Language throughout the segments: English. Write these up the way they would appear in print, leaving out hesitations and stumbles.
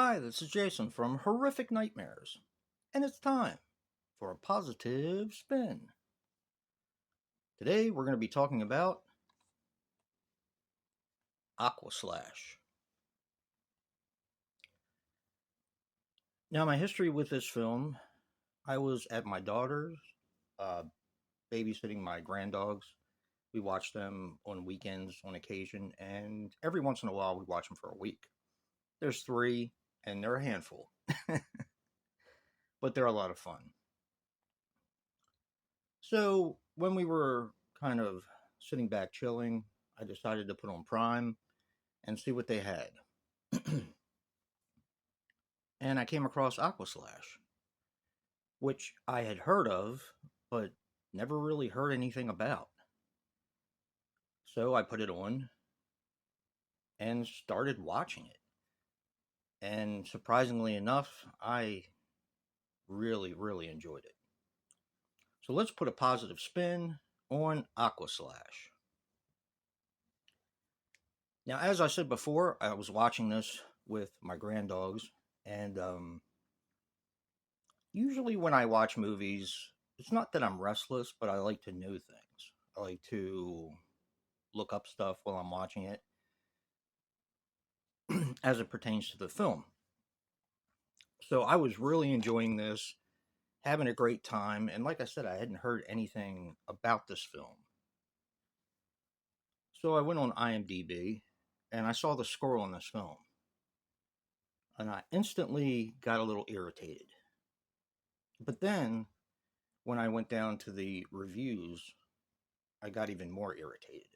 Hi, this is Jason from Horrific Nightmares, and it's time for a positive spin. Today we're going to be talking about Aquaslash. Now, my history with this film, I was at my daughter's, uh, babysitting my granddogs. We watch them on weekends on occasion, and every once in a while we watch them for a week. There's three, and they're a handful, but they're a lot of fun. So when we were kind of sitting back chilling, I decided to put on Prime and see what they had. And I came across Aquaslash, which I had heard of, but never really heard anything about. So I put it on and started watching it. And surprisingly enough, I really, really enjoyed it. So let's put a positive spin on Aquaslash. Now, as I said before, I was watching this with my granddogs, and usually when I watch movies, it's not that I'm restless, but I like to know things. I like to look up stuff while I'm watching it as it pertains to the film. So I was really enjoying this, having a great time, and like I said, I hadn't heard anything about this film. So I went on IMDb and I saw the score on this film, and I instantly got a little irritated. But then when I went down to the reviews, I got even more irritated.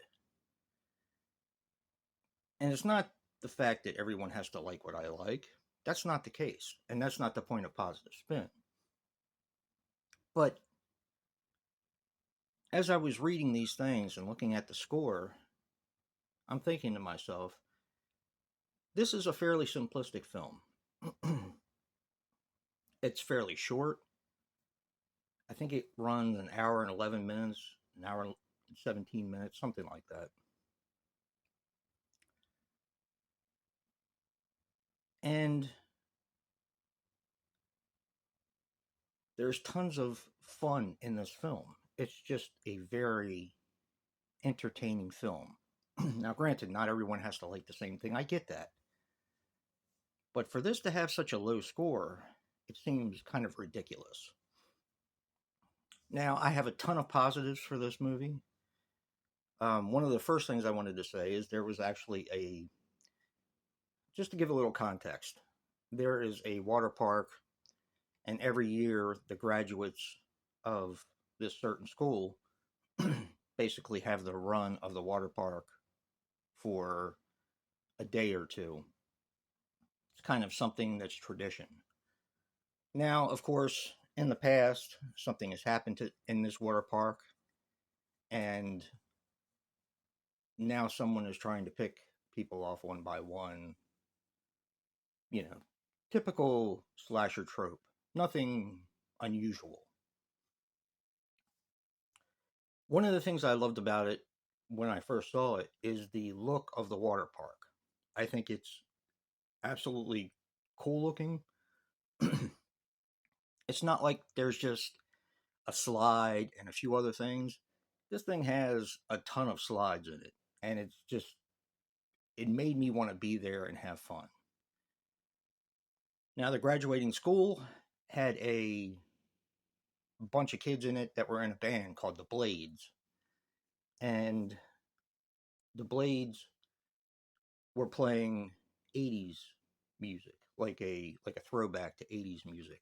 And it's not the fact that everyone has to like what I like. That's not the case. And that's not the point of positive spin. But as I was reading these things and looking at the score, I'm thinking to myself, this is a fairly simplistic film. It's fairly short. I think it runs an hour and 11 minutes, an hour and 17 minutes, something like that. And there's tons of fun in this film. It's just a very entertaining film. Now, granted, not everyone has to like the same thing. I get that. But for this to have such a low score, it seems kind of ridiculous. Now, I have a ton of positives for this movie. One of the first things I wanted to say is there was actually just to give a little context, there is a water park, and every year the graduates of this certain school basically have the run of the water park for a day or two. It's kind of something that's tradition. Now, of course, in the past, something has happened in this water park, and now someone is trying to pick people off one by one. You know, typical slasher trope. Nothing unusual. One of the things I loved about it when I first saw it is the look of the water park. I think it's absolutely cool looking. It's not like there's just a slide and a few other things. This thing has a ton of slides in it, and it made me want to be there and have fun. Now, the graduating school had a bunch of kids in it that were in a band called the Blades, and the Blades were playing 80s music, like a throwback to 80s music.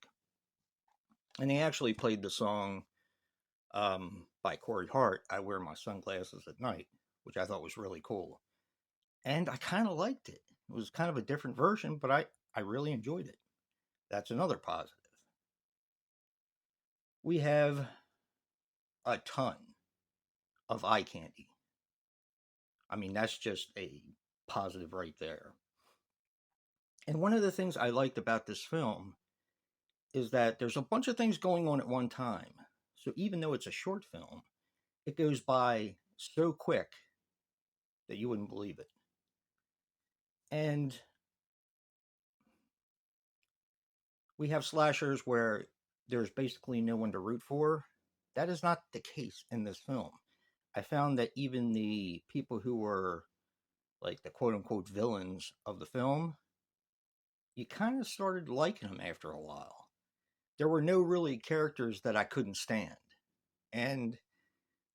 And they actually played the song by Corey Hart, "I Wear My Sunglasses at Night," which I thought was really cool. And I kind of liked it. It was kind of a different version, but I really enjoyed it. That's another positive. We have a ton of eye candy. I mean, that's just a positive right there. And one of the things I liked about this film is that there's a bunch of things going on at one time. So even though it's a short film, it goes by so quick that you wouldn't believe it. And We have slashers where there's basically no one to root for. That is not the case in this film. I found that even the people who were like the quote unquote villains of the film, you kind of started liking them after a while. There were no really characters that I couldn't stand. And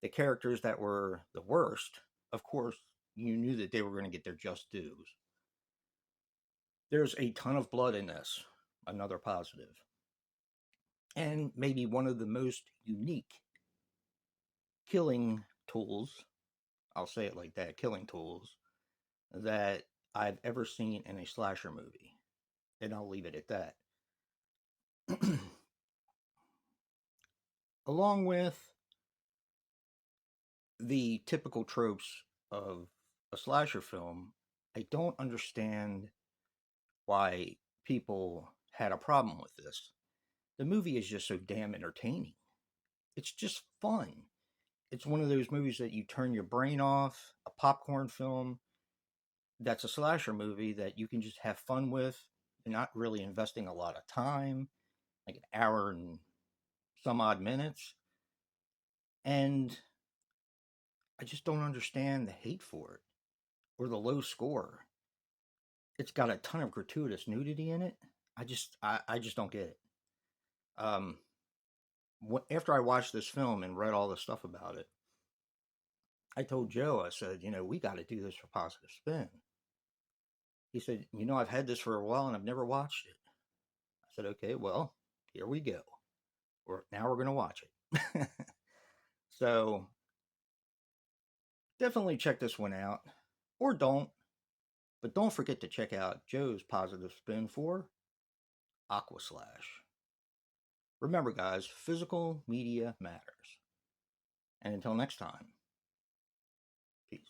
the characters that were the worst, of course, you knew that they were going to get their just dues. There's a ton of blood in this, another positive. And maybe one of the most unique killing tools, I'll say it like that, killing tools, that I've ever seen in a slasher movie. And I'll leave it at that. Along with the typical tropes of a slasher film, I don't understand why people had a problem with this. The movie is just so damn entertaining. It's just fun. It's one of those movies that you turn your brain off, a popcorn film that's a slasher movie that you can just have fun with. You're not really investing a lot of time, like an hour and some odd minutes. And I just don't understand the hate for it or the low score. It's got a ton of gratuitous nudity in it. I just don't get it. Um, After I watched this film and read all the stuff about it, I told Joe, I said, we got to do this for Positive Spin. He said, I've had this for a while and I've never watched it. I said, okay, well, here we go. Now we're going to watch it. So definitely check this one out, or don't. But don't forget to check out Joe's Positive Spin for Aquaslash. Remember, guys, physical media matters. And until next time, peace.